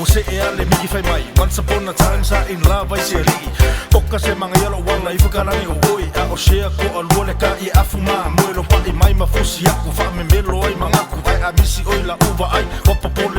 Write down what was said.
se e ale miki fai mai. Once upon a time sa in love ai se ri. Toka se mga yalo wala i whakarangi o oi. A o sea ko al wole ka i afu maa. Moe lo pa i mai mafusi aku. Wha me melo ai mangaku. Ai a misi oi la uva ai. Wapa pole